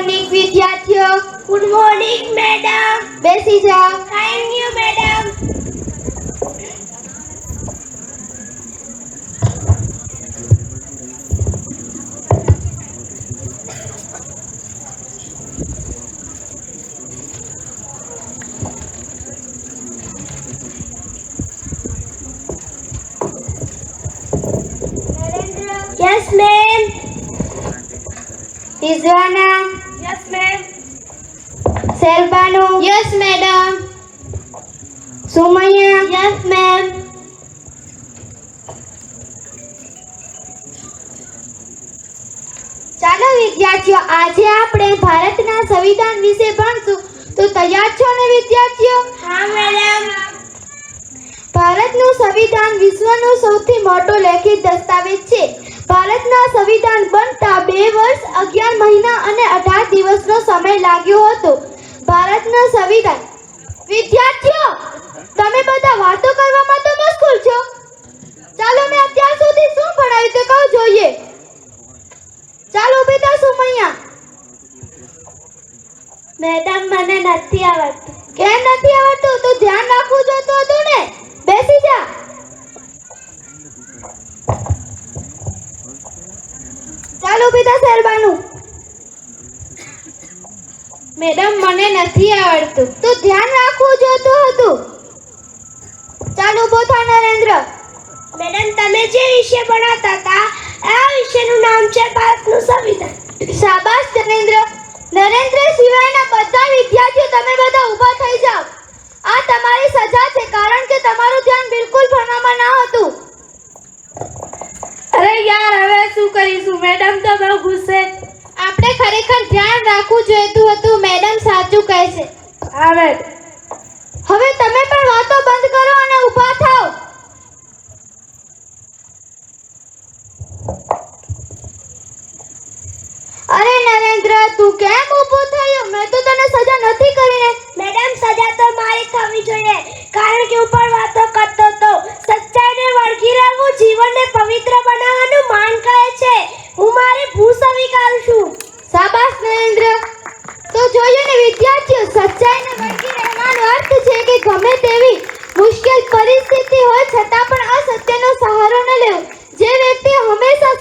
Morning વિદ્યાર્થીઓ. Good morning madam. બેસી જાઓ. Thank you madam. Yes, ma'am. Rizwana. Yes, ma'am. Sherbanu. Yes, madam. Sumaiya. Yes, ma'am. ચાલો વિદ્યાર્થીઓ, આજે આપણે ભારતના સંવિધાન વિશે ભણશું. તો તૈયાર છો ને વિદ્યાર્થીઓ? હા મેડમ. ભારતનું સંવિધાન વિશ્વનું સૌથી મોટો લેખિત દસ્તાવેજ છે. ભારતના સંવિધાન બનતા 2 વર્ષ 11 મહિના અને 18 દિવસનો સમય લાગ્યો હતો. ભારતનું સંવિધાન. વિદ્યાર્થીઓ, તમે બધા વાતો કરવામાં તો મશગુલ છો. ચાલો મેં અત્યાર સુધી શું ભણાવ્યું તે કહો જોઈએ. ચાલો બેટા સુમૈયા. મેડમ મને નથી આવડતું. કેમ નથી આવડતું? તો ધ્યાન રાખવું જોઈતું હતું ને. બેસી જા. ચાલો બેટા શેરબાનુ. મેડમ મને નથી આવડતું. તો ધ્યાન રાખવું જોઈતું હતું. ચાલો બોથા નરેન્દ્ર. મેડમ તમે જે વિષય ભણાવતા હતા આ વિષયનું નામ છે ભારતનું સંવિધાન. શાબાશ નરેન્દ્ર. નરેન્દ્ર સિવાયના બધા વિદ્યાર્થીઓ તમે બધા ઊભા થઈ જાઓ. આ તમારી સજા છે, કારણ કે તમારું ધ્યાન બિલકુલ ભણવામાં ન હતું. અરે યાર હવે શું કરીશું? મેડમ તો બહુ ગુસ્સે. આપણે ખરેખર ધ્યાન રાખવું જોઈતું હતું. મેડમ સાચું કહે છે. હા મેડમ. હવે તમે પણ વાતો બંધ કરો અને ઊભા થાઓ. અરે નરેન્દ્ર, તું કેમ ઊભો થયો? મેં તો તને સજા નથી કરી ને. મેડમ સજા તો મારી થવી જોઈએ, કારણ કે ઉપર વાતો કરતો તો. સચ્ચાઈને વળગી રહેવું જીવનને પવિત્ર બનાવવાનું માન કહે છે. હું મારી ભૂલ સ્વીકારું છું. શાબાશ નરેન્દ્ર. તો જોયું ને વિદ્યાર્થીઓ, સચ્ચાઈને વળગી રહેવાનો અર્થ છે કે ગમે તેવી મુશ્કેલ પરિસ્થિતિ હોય છતાં પણ અસત્યનો સહારો ન લેવો. જે વ્યક્તિ હંમેશા